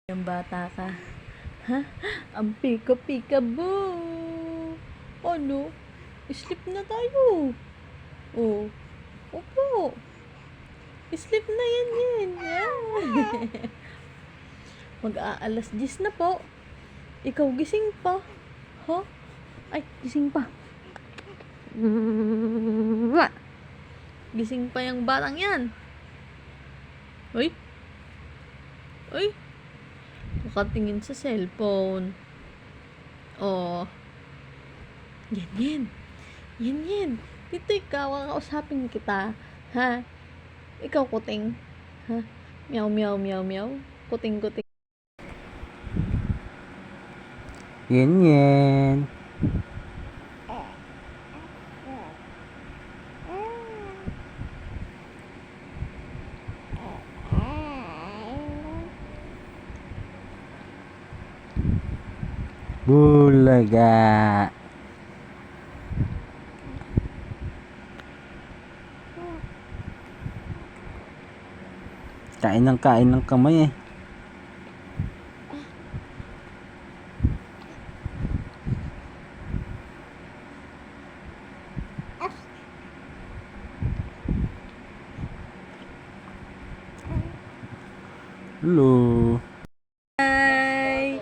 Yung bata ka. Ha? Ang pika-pika boo! Ano? Sleep na tayo. Oh. Opo. Sleep na yan. Mag-aalas 10 na po. Ikaw gising pa. Ha? Ay, gising pa. Gising pa yung batang yan. Uy. Uy. Nakatingin sa cellphone. Oh. Yan. Dito ikaw, kakausapin kita. Ha? Ikaw kuting. Ha? Meow. Kuting. Yan. Bulaga. Kain ng kamay eh. Hello. Hi!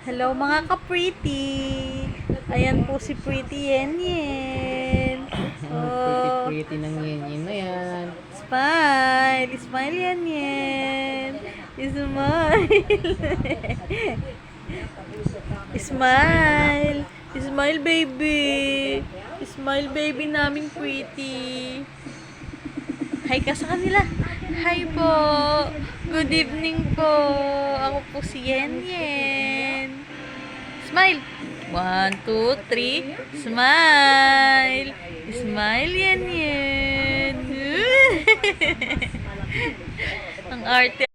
Hello mga ka-pretty! Ayan po si Pretty Yen. Oh, Pretty ng Yen na yan. Smile Yen. Smile baby naming Pretty. Hi ka sa kanila. Hi po. Good evening po. Ako po si Yen. Smile. 1, 2, 3. Smile. Smile Yen. Ang arte.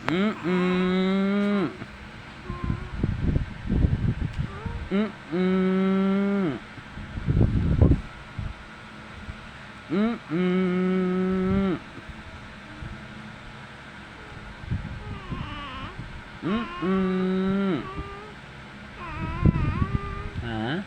Mm-mm. Ha?